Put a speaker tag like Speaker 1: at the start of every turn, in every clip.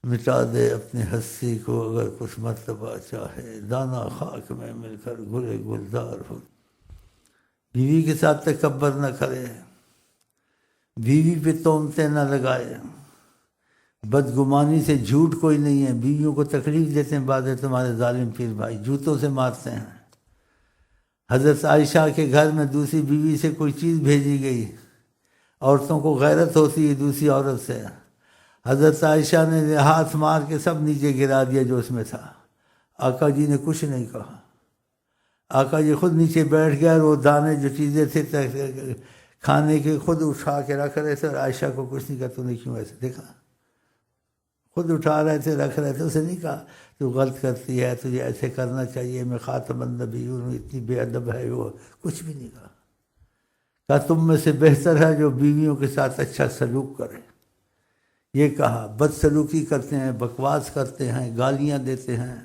Speaker 1: مٹا دے اپنی ہستی کو اگر کچھ مرتبہ چاہے، دانا خاک میں مل کر گلے گلزار ہو۔ بیوی کے ساتھ تکبر نہ کرے، بیوی پہ تہمتیں نہ لگائے، بدگمانی سے جھوٹ کوئی نہیں ہے۔ بیویوں کو تکلیف دیتے ہیں بعض تمہارے ظالم پیر بھائی، جوتوں سے مارتے ہیں۔ حضرت عائشہ کے گھر میں دوسری بیوی سے کوئی چیز بھیجی گئی، عورتوں کو غیرت ہوتی ہے دوسری عورت سے، حضرت عائشہ نے ہاتھ مار کے سب نیچے گرا دیا جو اس میں تھا۔ آقا جی نے کچھ نہیں کہا، آقا جی خود نیچے بیٹھ گیا اور وہ دانے جو چیزیں تھے کھانے کے خود اٹھا کے رکھ رہے تھے، اور عائشہ کو کچھ نہیں کہا تو نے کیوں ایسے دیکھا، خود اٹھا رہے تھے رکھ رہے تھے، اسے نہیں کہا تو غلط کرتی ہے، تجھے ایسے کرنا چاہیے، میں خاتم النبیون ہوں، اتنی بے ادب ہے وہ، کچھ بھی نہیں کہا۔ کہا تم میں سے بہتر ہے جو بیویوں کے ساتھ اچھا سلوک کرے، یہ کہا۔ بد سلوکی کرتے ہیں، بکواس کرتے ہیں، گالیاں دیتے ہیں،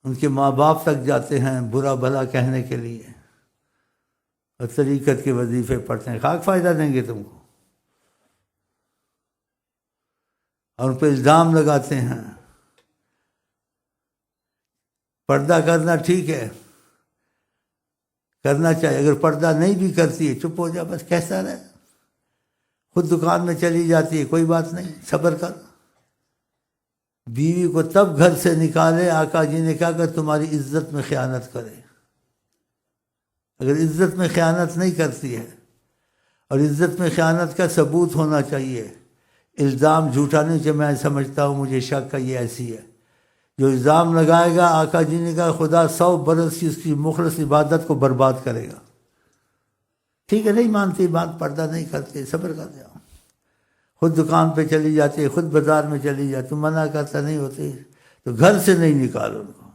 Speaker 1: ان کے ماں باپ تک جاتے ہیں برا بھلا کہنے کے لیے، اور طریقت کے وظیفے پڑھتے ہیں، خاک فائدہ دیں گے تم کو، اور ان پہ الزام لگاتے ہیں۔ پردہ کرنا ٹھیک ہے، کرنا چاہیے، اگر پردہ نہیں بھی کرتی ہے چپ ہو جا، بس کیسا رہے، خود دکان میں چلی جاتی ہے کوئی بات نہیں، صبر کر۔ بیوی کو تب گھر سے نکالے، آقا جی نے کہا کہ تمہاری عزت میں خیانت کرے، اگر عزت میں خیانت نہیں کرتی ہے، اور عزت میں خیانت کا ثبوت ہونا چاہیے، الزام جھوٹا نہیں کہ میں سمجھتا ہوں مجھے شک ہے یہ ایسی ہے، جو الزام لگائے گا آقا جی نے کہا خدا 100 برس کی اس کی مخلص عبادت کو برباد کرے گا۔ ٹھیک ہے، نہیں مانتی بات، پردہ نہیں کرتے، صبر کر جاؤ، خود دکان پہ چلی جاتی ہے، خود بازار میں چلی جاتی، تم منع کرتا نہیں ہوتی تو گھر سے نہیں نکالو ان کو،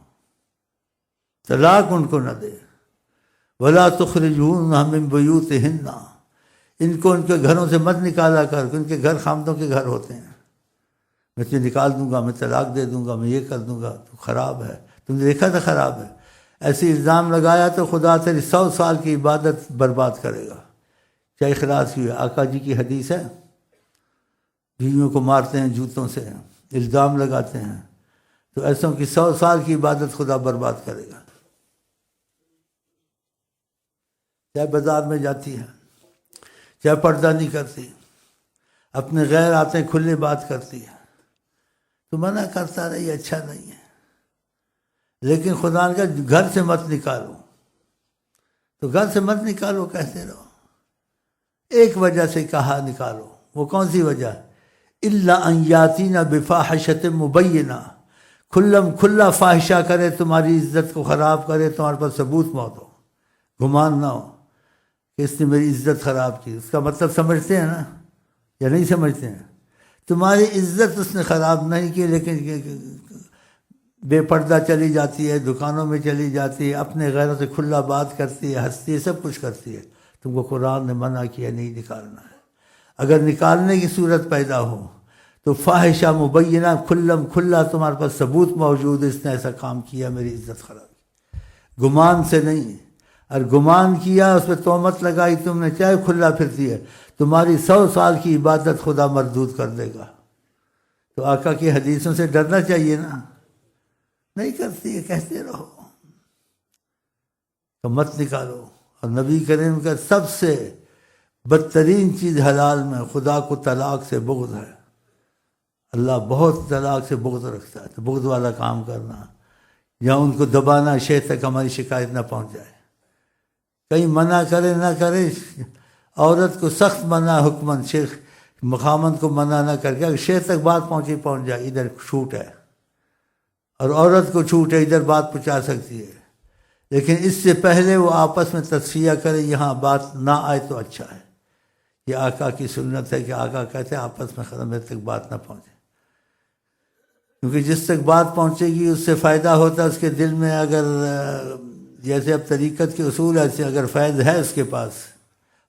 Speaker 1: طلاق ان کو نہ دے۔ وَلَا تُخْرِجُوهُنَّ مِن بُيُوتِهِنَّ، ان کو ان کے گھروں سے مت نکالا کر، ان کے گھر خامدوں کے گھر ہوتے ہیں، میں تجھے نکال دوں گا، میں طلاق دے دوں گا، میں یہ کر دوں گا، تو خراب ہے، تم نے دیکھا تھا خراب ہے، ایسی الزام لگایا تو خدا تیری 100 سال کی عبادت برباد کرے گا، چاہے اخلاص کی ہے۔ آقا جی کی حدیث ہے، بیویوں کو مارتے ہیں جوتوں سے، الزام لگاتے ہیں، تو ایسوں کی 100 سال کی عبادت خدا برباد کرے گا۔ چاہے بازار میں جاتی ہے، چاہے پردہ نہیں کرتی، اپنے غیر آتے کھلے بات کرتی ہے، تو منع کرتا رہی اچھا نہیں ہے، لیکن خدا نے کہا گھر سے مت نکالو، تو گھر سے مت نکالو کہتے رہو، ایک وجہ سے کہا نکالو، وہ کون سی وجہ؟ الا ان یاتینا بفاحشۃ مبینہ، کھلم کھلا فاحشہ کرے، تمہاری عزت کو خراب کرے، تمہارے پاس ثبوت موت ہو، گمان نہ ہو کہ اس نے میری عزت خراب کی۔ اس کا مطلب سمجھتے ہیں نا یا نہیں سمجھتے ہیں؟ تمہاری عزت اس نے خراب نہیں کی، لیکن بے پردہ چلی جاتی ہے، دکانوں میں چلی جاتی ہے، اپنے غیروں سے کھلا بات کرتی ہے، ہنستی ہے، سب کچھ کرتی ہے، تم کو قرآن نے منع کیا نہیں نکالنا ہے۔ اگر نکالنے کی صورت پیدا ہو تو فاحشہ مبینہ، کھلم کھلا تمہارے پاس ثبوت موجود ہے اس نے ایسا کام کیا، میری عزت خراب کی، گمان سے نہیں۔ اور گمان کیا، اس پہ تہمت لگائی تم نے، چاہے کھلا پھرتی ہے، تمہاری 100 سال کی عبادت خدا مردود کر دے گا۔ تو آقا کی حدیثوں سے ڈرنا چاہیے نا، نہیں کرتی ہے کہتے رہو، تو مت نکالو۔ اور نبی کریم کا سب سے بدترین چیز حلال میں خدا کو طلاق سے بغض ہے، اللہ بہت طلاق سے بغض رکھتا ہے، تو بغض والا کام کرنا یا ان کو دبانا، شیخ تک ہماری شکایت نہ پہنچ جائے، کہیں منع کرے نہ کرے، عورت کو سخت منع حکمن، شیخ مقامن کو منع نہ کر کے، اگر شیخ تک بات پہنچ جائے، ادھر چھوٹ ہے، اور عورت کو چھوٹ ہے، ادھر بات پہنچا سکتی ہے، لیکن اس سے پہلے وہ آپس میں تصفیہ کرے، یہاں بات نہ آئے تو اچھا ہے۔ یہ آقا کی سنت ہے کہ آقا کہتے ہیں آپس میں ختم، میرے تک بات نہ پہنچے، کیونکہ جس تک بات پہنچے گی اس سے فائدہ ہوتا ہے اس کے دل میں، اگر جیسے اب طریقت کے اصول ایسے، اگر فیض ہے اس کے پاس،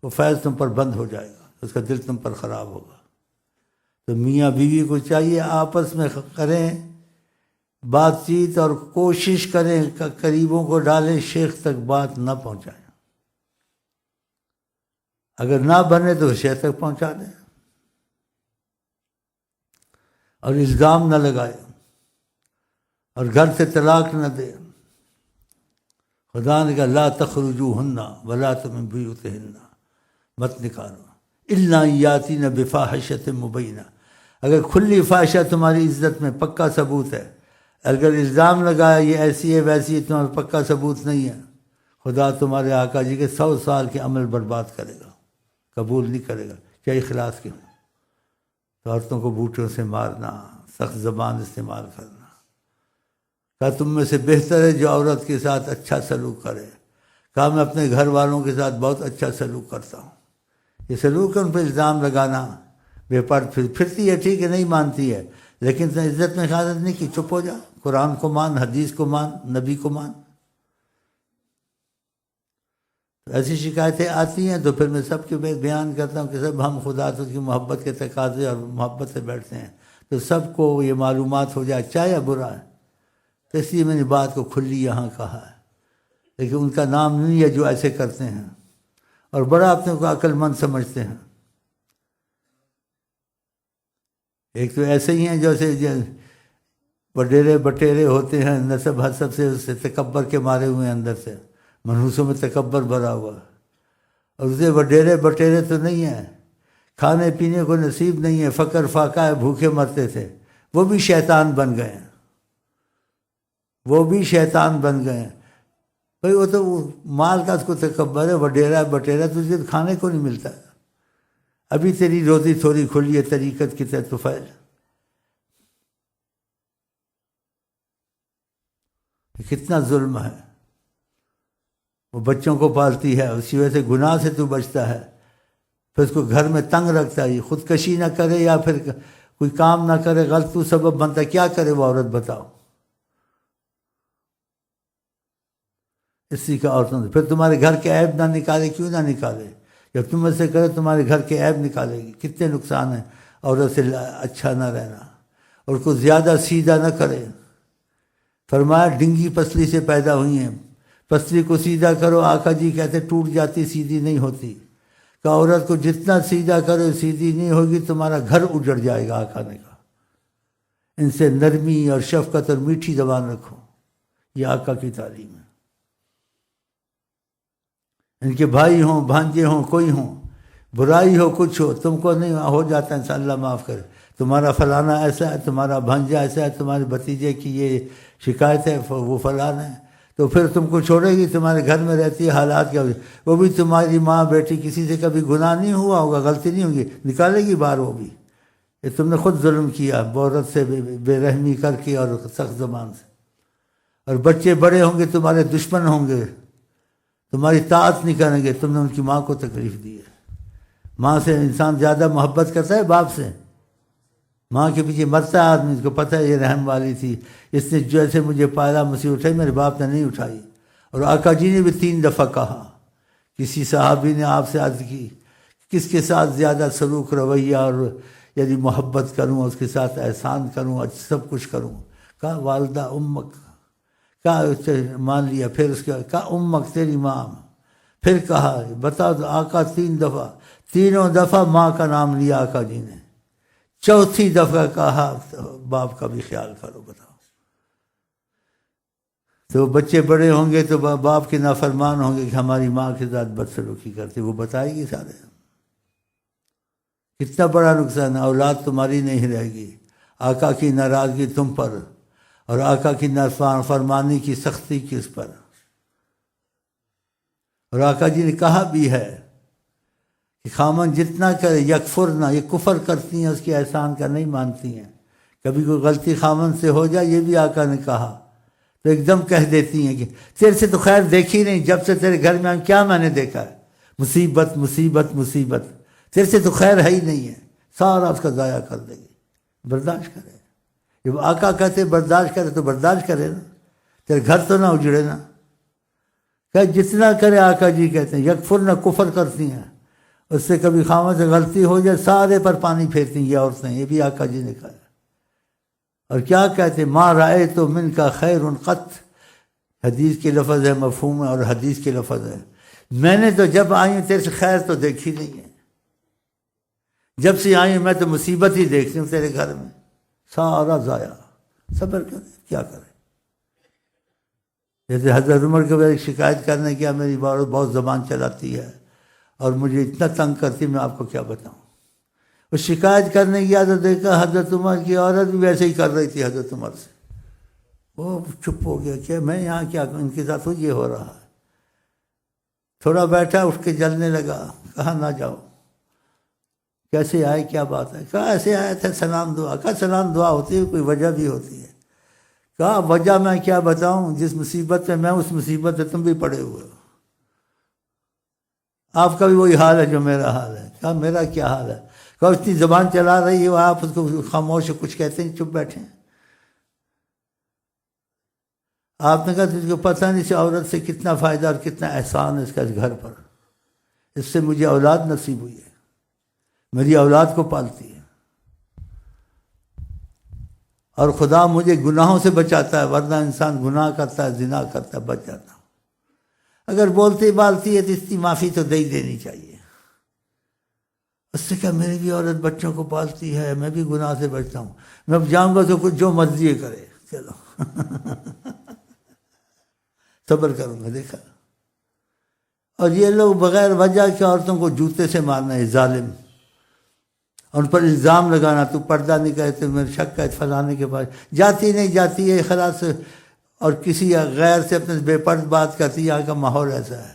Speaker 1: وہ فیض تم پر بند ہو جائے گا، اس کا دل تم پر خراب ہوگا۔ تو میاں بیوی کو چاہیے آپس میں کریں بات چیت، اور کوشش کریں قریبوں کو ڈالیں، شیخ تک بات نہ پہنچائیں، اگر نہ بنے تو شیخ تک پہنچا دیں، اور الزام نہ لگائے اور گھر سے طلاق نہ دے۔ خدا نے کہا لا تخرجوہن ولا من بیوتہن، مت نکالو الا یاتین بفاحشۃ مبینہ، اگر کھلی فاحشہ تمہاری عزت میں پکا ثبوت ہے، اگر الزام لگایا یہ ایسی ہے ویسی ہے، تمہارا پکا ثبوت نہیں ہے، خدا تمہارے آقا جی کے 100 سال کے عمل برباد کرے گا، قبول نہیں کرے گا، کیا اخلاص کیوں؟ تو عورتوں کو بوٹوں سے مارنا، سخت زبان استعمال کرنا۔ کہا تم میں سے بہتر ہے جو عورت کے ساتھ اچھا سلوک کرے۔ کہا میں اپنے گھر والوں کے ساتھ بہت اچھا سلوک کرتا ہوں۔ یہ سلوک ہے ان پہ الزام لگانا، بے پردہ پھرتی ہے ٹھیک ہے، نہیں مانتی ہے، لیکن تم عزت میں خیانت نہیں کی، چپ ہو جا، قرآن کو مان، حدیث کو مان، نبی کو مان۔ ایسی شکایتیں آتی ہیں تو پھر میں سب کے بیان کرتا ہوں کہ سب ہم خدا تو کی محبت کے تقاضے اور محبت سے بیٹھتے ہیں، تو سب کو یہ معلومات ہو جائے اچھا یا برا ہے، تو اس لیے میں نے بات کو کھلی یہاں کہا ہے، لیکن ان کا نام نہیں ہے جو ایسے کرتے ہیں اور بڑا اپنے کو عقل مند سمجھتے ہیں۔ ایک تو ایسے ہی ہیں جیسے وڈیرے بٹیرے ہوتے ہیں، نسب حسب سے اس سے تکبر کے مارے ہوئے ہیں، اندر سے منحوسوں میں تکبر بھرا ہوا، اور اسے وڈیرے بٹیرے تو نہیں ہیں، کھانے پینے کو نصیب نہیں ہے، فقر فاقہ ہے، بھوکے مرتے تھے، وہ بھی شیطان بن گئے ہیں، وہ بھی شیطان بن گئے ہیں۔ بھائی وہ تو مال کا اس کو تکبر ہے، وڈیرا بٹیرا تو اسے کھانے کو نہیں ملتا، ابھی تیری روزی تھوڑی کھلی ہے طریقت کی طرح طفیل۔ کتنا ظلم ہے، وہ بچوں کو پالتی ہے، اسی وجہ سے گناہ سے تو بچتا ہے، پھر اس کو گھر میں تنگ رکھتا ہے، خودکشی نہ کرے یا پھر کوئی کام نہ کرے، غلط تو سبب بنتا ہے، کیا کرے وہ عورت بتاؤ؟ اسی کا عورتوں سے پھر تمہارے گھر کے عیب نہ نکالے، کیوں نہ نکالے؟ جب تم ایسے کرے تمہارے گھر کے عیب نکالے گی۔ کتنے نقصان ہیں عورت سے اچھا نہ رہنا، اور اس کو زیادہ سیدھا نہ کرے۔ فرمایا ڈنگی پسلی سے پیدا ہوئی ہیں، پسلی کو سیدھا کرو، آقا جی کہتے ٹوٹ جاتی، سیدھی نہیں ہوتی۔ کہ عورت کو جتنا سیدھا کرو سیدھی نہیں ہوگی، تمہارا گھر اجڑ جائے گا، آقا نے کہا۔ ان سے نرمی اور شفقت اور میٹھی زبان رکھو، یہ آقا کی تعلیم ہے۔ ان کے بھائی ہوں، بھانجے ہوں، کوئی ہوں، برائی ہو، کچھ ہو، تم کو نہیں ہو جاتا انسان، اللہ معاف کرے، تمہارا فلانا ایسا ہے، تمہارا بھانجا ایسا ہے، تمہارے بھتیجے کی یہ شکایت ہے، وہ فلانا ہے، تو پھر تم کو چھوڑے گی، تمہارے گھر میں رہتی ہے، حالات کیا ہوئی، وہ بھی تمہاری ماں بیٹی، کسی سے کبھی گناہ نہیں ہوا ہوگا، غلطی نہیں ہوگی، نکالے گی باہر وہ بھی۔ یہ تم نے خود ظلم کیا، عورت سے بے رحمی کر کے اور سخت زبان سے، اور بچے بڑے ہوں گے تمہارے دشمن ہوں گے، تمہاری طاعت نہیں کریں گے، تم نے ان کی ماں کو تکلیف دی ہے۔ ماں سے انسان زیادہ محبت کرتا ہے باپ سے، ماں کے پیچھے مرتا ہے آدمی، اس کو پتہ ہے یہ رحم والی تھی، اس نے جیسے مجھے پالا مصیبت اٹھائی، میرے باپ نے نہیں اٹھائی۔ اور آقا جی نے بھی 3 دفعہ کہا، کسی صحابی نے آپ سے عرض کی کس کے ساتھ زیادہ سلوک رویہ اور یعنی محبت کروں، اس کے ساتھ احسان کروں، سب کچھ کروں؟ کہا والدہ امک، کہا مان لیا، پھر اس کے کہا امک تیری ماں، پھر کہا بتا دو، آقا 3 دفعہ، تینوں دفعہ ماں کا نام لیا آقا جی نے، چوتھی دفعہ کہا باپ کا بھی خیال کرو۔ بتاؤ، تو بچے بڑے ہوں گے تو باپ کے نافرمان ہوں گے کہ ہماری ماں کے ساتھ بدسلوکی کرتے، وہ بتائے گی سارے۔ کتنا بڑا نقصان ہے، اولاد تمہاری نہیں رہے گی، آقا کی ناراضگی تم پر، اور آقا کی نافرمانی کی سختی کس پر۔ اور آقا جی نے کہا بھی ہے کہ خامن جتنا کرے یکفرنا، یہ کفر کرتی ہیں، اس کے احسان کا نہیں مانتی ہیں، کبھی کوئی غلطی خامن سے ہو جائے، یہ بھی آقا نے کہا تو ایک دم کہہ دیتی ہیں کہ تیرے سے تو خیر دیکھی نہیں، جب سے تیرے گھر میں آئیں کیا میں نے دیکھا ہے، مصیبت مصیبت مصیبت، تیرے سے تو خیر ہے ہی نہیں ہے، سارا اس کا ضائع کر دے گی۔ برداشت کرے، جب آقا کہتے برداشت کرے تو برداشت کرے نا، تیرے گھر تو نہ اجڑے نا۔ کہ جتنا کرے، آقا جی کہتے ہیں یکفر نہ کفر کرتی ہیں، اس سے کبھی خامن سے غلطی ہو جائے سارے پر پانی پھیرتی ہیں یہ عورتیں، یہ بھی آقا جی نے کہا۔ اور کیا کہتے ما رائے تو من کا خیر قط، حدیث کے لفظ ہے، مفہوم ہے، اور حدیث کے لفظ ہے، میں نے تو جب آئی ہوں تیرے سے خیر تو دیکھی نہیں ہے، جب سے آئی ہوں میں تو مصیبت ہی دیکھتی ہوں تیرے گھر میں، سارا ضائع. صبر کرے, کیا کرے. جیسے حضرت عمر کے بعد شکایت کرنے کیا میری عورت بہت زبان چلاتی ہے اور مجھے اتنا تنگ کرتی, میں آپ کو کیا بتاؤں. وہ شکایت کرنے کی عادت دیکھا حضرت عمر کی عورت بھی ویسے ہی کر رہی تھی حضرت عمر سے. وہ چپ ہو گیا کہ میں یہاں کیا ان کے ساتھ یہ ہو رہا ہے. تھوڑا بیٹھا, اٹھ کے جلنے لگا. کہا نہ جاؤ. کیسے آئے, کیا بات ہے. کہا ایسے آیا تھا سلام دعا. کہا سلام دعا ہوتی ہے, کوئی وجہ بھی ہوتی ہے. کہا وجہ میں کیا بتاؤں, جس مصیبت میں اس مصیبت میں تم بھی پڑے ہوئے ہو. آپ کا بھی وہی حال ہے جو میرا حال ہے. کہا میرا کیا حال ہے. کہا اتنی زبان چلا رہی ہو آپ, اس کو خاموش کچھ کہتے ہیں, چپ بیٹھے ہیں. آپ نے کہا تجھ کو پتہ نہیں اس عورت سے کتنا فائدہ اور کتنا احسان ہے اس کا اس گھر پر. اس سے مجھے اولاد نصیب ہوئی ہے, میری اولاد کو پالتی ہے, اور خدا مجھے گناہوں سے بچاتا ہے, ورنہ انسان گناہ کرتا ہے, زنا کرتا ہے, بچ جاتا ہوں. اگر بولتی بالتی ہے تو اس کی معافی تو دے ہی دینی چاہیے. اس سے کیا میری بھی عورت بچوں کو پالتی ہے, میں بھی گناہ سے بچتا ہوں. میں اب جاؤں گا تو کچھ جو مرضی کرے, چلو صبر کروں گا. دیکھا. اور یہ لوگ بغیر وجہ کے عورتوں کو جوتے سے مارنا ہے, ظالم. اور ان پر الزام لگانا, تو پردہ نہیں کرتے, میرے شک ہے فلانے کے پاس جاتی نہیں جاتی ہے خلاص. اور کسی غیر سے اپنے بے پرد بات کرتی, یہاں کا ماحول ایسا ہے.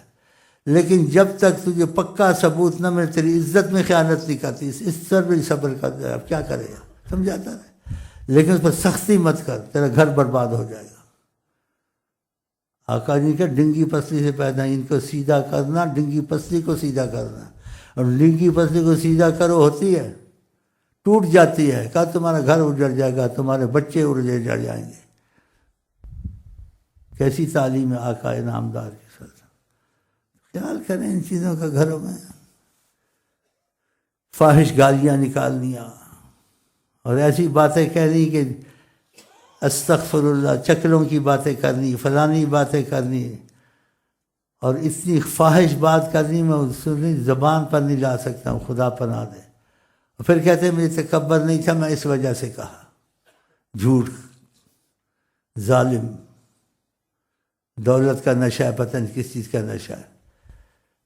Speaker 1: لیکن جب تک تجھے پکا ثبوت نہ ملے, تیری عزت میں خیانت نہیں کرتی, اس پر بھی صبر کر دے. اب کیا کرے گا, سمجھاتا ہے. لیکن اس پر سختی مت کر, تیرا گھر برباد ہو جائے گا. آقا جی کا ڈنگی پسلی سے پیدا, ان کو سیدھا کرنا, ڈنگی پسلی کو سیدھا کرنا. اور ڈنگی پسلی کو سیدھا کرو ہوتی ہے, ٹوٹ جاتی ہے. کہا تمہارا گھر اجڑ جائے گا, تمہارے بچے اجڑ جائیں گے. کیسی تعلیم ہے آقا نامدار کی. خیال کریں ان چیزوں کا گھروں میں. فاحش گالیاں نکالنیاں اور ایسی باتیں کہنی کہ استغفر اللہ, چکلوں کی باتیں کرنی, فلانی باتیں کرنی, اور اتنی فاحش بات کرنی میں سنی زبان پر نہیں لا سکتا ہوں, خدا پناہ دے. اور پھر کہتے ہیں مجھے تکبر نہیں تھا, میں اس وجہ سے کہا. جھوٹ, ظالم. دولت کا نشہ ہے, پتہ نہیں کس چیز کا نشہ ہے.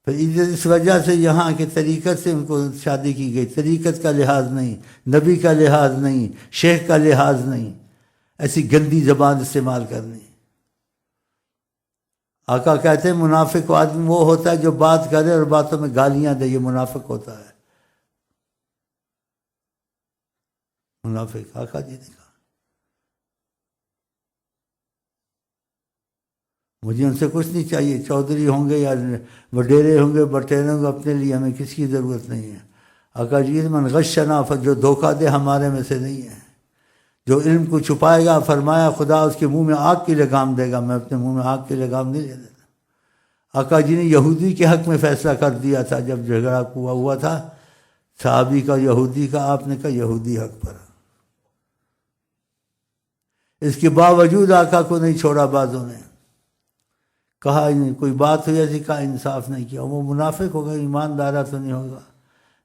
Speaker 1: پھر اس وجہ سے یہاں کے طریقت سے ان کو شادی کی گئی. طریقت کا لحاظ نہیں, نبی کا لحاظ نہیں, شیخ کا لحاظ نہیں, ایسی گندی زبان استعمال کرنی. آقا کہتے ہیں منافق آدمی وہ ہوتا ہے جو بات کرے اور باتوں میں گالیاں دے, یہ منافق ہوتا ہے. منافق آقا جی نے کہا. مجھے ان سے کچھ نہیں چاہیے, چودھری ہوں گے یا وڈیرے ہوں گے, بٹیرے ہوں گے, اپنے لیے ہمیں کسی کی ضرورت نہیں ہے. آقا جی من غشنا, جو دھوکہ دے ہمارے میں سے نہیں ہے. جو علم کو چھپائے گا, فرمایا خدا اس کے منہ میں آگ کی لگام دے گا, میں اپنے منہ میں آگ کی لگام نہیں دے دیتا. آقا جی نے یہودی کے حق میں فیصلہ کر دیا تھا جب جھگڑا ہوا تھا صحابی کا یہودی کا. آپ نے کہا یہودی حق پر. اس کے باوجود آقا کو نہیں چھوڑا بعضوں نے, کہا کوئی بات ہوئی ایسی, کہا انصاف نہیں کیا. وہ منافق ہوگا, ایماندارہ تو نہیں ہوگا.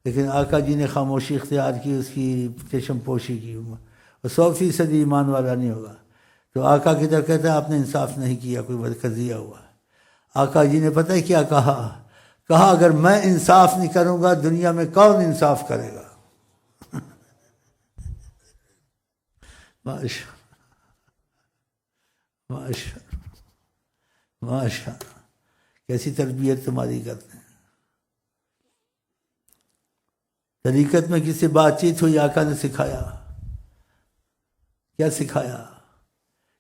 Speaker 1: لیکن آقا جی نے خاموشی اختیار کی, اس کی چشم پوشی کی. وہ 100% ایمان والا نہیں ہوگا. تو آقا کی طرف کہتا ہے آپ نے انصاف نہیں کیا, کوئی بدقضیہ ہوا. آقا جی نے پتہ ہے کیا کہا اگر میں انصاف نہیں کروں گا دنیا میں کون انصاف کرے گا. ماشاء ماشاء ماشاء کیسی تربیت تمہاری کرتے ہیں. طریقت میں کسی سے بات چیت ہوئی, آقا نے سکھایا. کیا سکھایا؟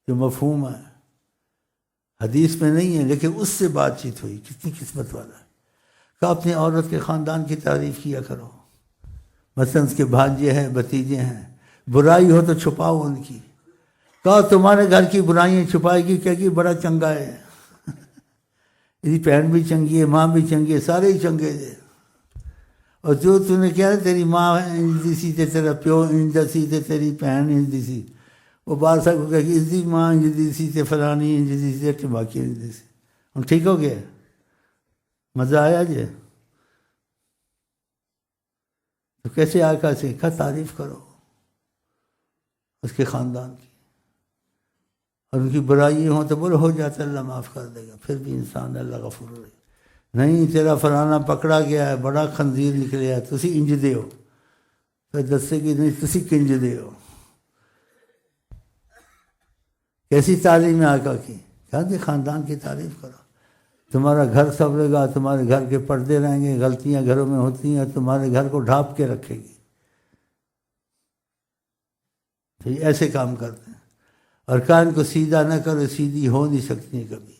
Speaker 1: جو مفہوم ہے, حدیث میں نہیں ہے, لیکن اس سے بات چیت ہوئی. کتنی قسمت والا ہے. کہ اپنی عورت کے خاندان کی تعریف کیا کرو. مثلا اس کے بھانجے ہیں, بھتیجے ہیں, برائی ہو تو چھپاؤ ان کی. کہا تمہارے گھر کی برائیاں چھپائے گی, کہے گی بڑا چنگا ہے. میری بہن بھی چنگی ہے, ماں بھی چنگی ہے, سارے ہی چنگے تھے. اور جو تم نے کیا تیری ماں انجدی سی تے, تیرا پیو انجدی سی تے, تیری بہن انجدی سی. وہ بادشاہ کو کہے گی اس دی ماں انجدی سی تے, فلانی انجدی سی تے, باقی انجدی سی. ہم ٹھیک ہو گئے, مزہ آیا جی. تو کیسے آقا سے کہا تعریف کرو. اس کے خاندان کی، اور ان کی برائی ہوں تو بول ہو جاتا اللہ معاف کر دے گا، پھر بھی انسان اللہ غفور رہے. نہیں تیرا فلانا پکڑا گیا ہے، بڑا خنزیر نکلیا ہے، تسی انج دے ہو، پھر دسے کہ نہیں تسی کنج دے ہو. کیسی تعلیم ہے آقا کی؟ کہا کہ خاندان کی تعریف کرو، تمہارا گھر سنورے گا، تمہارے گھر کے پردے رہیں گے، غلطیاں گھروں میں ہوتی ہیں تمہارے گھر کو ڈھانپ کے رکھے گی. تو یہ ایسے کام کرتے ہیں. اور کان کو سیدھا نہ کرو، سیدھی ہو نہیں سکتی کبھی.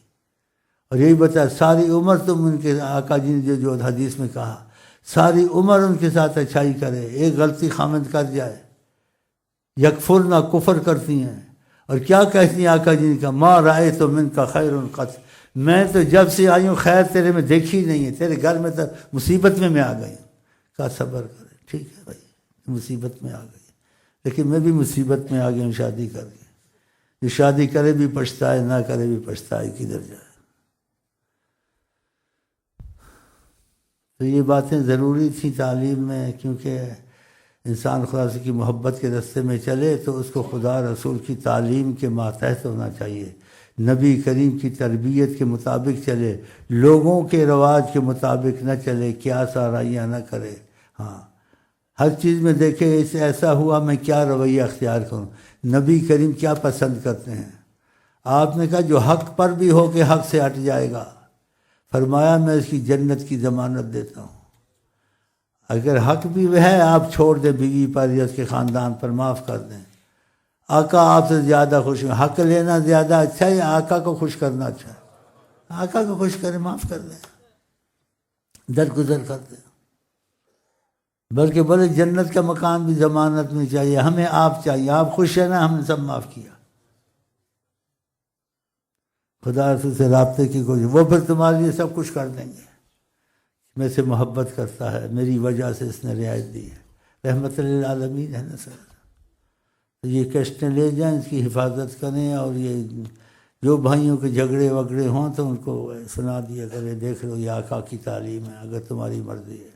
Speaker 1: اور یہی بتایا ساری عمر تم ان کے، آقا جی نے جو حدیث میں کہا ساری عمر ان کے ساتھ اچھائی کرے، ایک غلطی خامد کر جائے. یکفر نہ کفر کرتی ہیں، اور کیا کہتی ہیں آقا جی نے کہا ما رائے تو من کا خیر قط، میں تو جب سے آئی ہوں خیر تیرے میں دیکھی نہیں ہے، تیرے گھر میں تو مصیبت میں آ گئی. کہا صبر کرے، ٹھیک ہے بھائی مصیبت میں آ گئی، لیکن میں بھی مصیبت میں آ گئی ہوں شادی کر کے. جو شادی کرے بھی پچھتائے، نہ کرے بھی پچھتائے، کدھر جائے. تو یہ باتیں ضروری تھیں تعلیم میں، کیونکہ انسان خدا سے کی محبت کے راستے میں چلے تو اس کو خدا رسول کی تعلیم کے ماتحت ہونا چاہیے، نبی کریم کی تربیت کے مطابق چلے، لوگوں کے رواج کے مطابق نہ چلے، کیا سارائیاں نہ کرے. ہاں ہر چیز میں دیکھے اس ایسا ہوا میں کیا رویہ اختیار کروں. نبی کریم کیا پسند کرتے ہیں؟ آپ نے کہا جو حق پر بھی ہو کہ حق سے ہٹ جائے گا، فرمایا میں اس کی جنت کی ضمانت دیتا ہوں. اگر حق بھی ہے آپ چھوڑ دیں بیوی پر یا اس کے خاندان پر، معاف کر دیں. آقا آپ سے زیادہ خوش ہیں، حق لینا زیادہ اچھا ہے یا آقا کو خوش کرنا اچھا ہے؟ آقا کو خوش کریں، معاف کر دیں، درگزر کر دیں. بلکہ بولے جنت کا مکان بھی ضمانت میں چاہیے، ہمیں آپ چاہیے، آپ خوش ہیں نا، ہم نے سب معاف کیا. خدا رسول سے رابطے کی کوشش، وہ پھر تمہارے لیے سب کچھ کر دیں گے. میں سے محبت کرتا ہے، میری وجہ سے اس نے رعایت دی ہے، رحمت للعالمین ہے نا سر. تو یہ کشتیں لے جائیں، اس کی حفاظت کریں، اور یہ جو بھائیوں کے جھگڑے وگڑے ہوں تو ان کو سنا دیا کرے، دیکھ لو یہ آقا کی تعلیم ہے، اگر تمہاری مرضی ہے.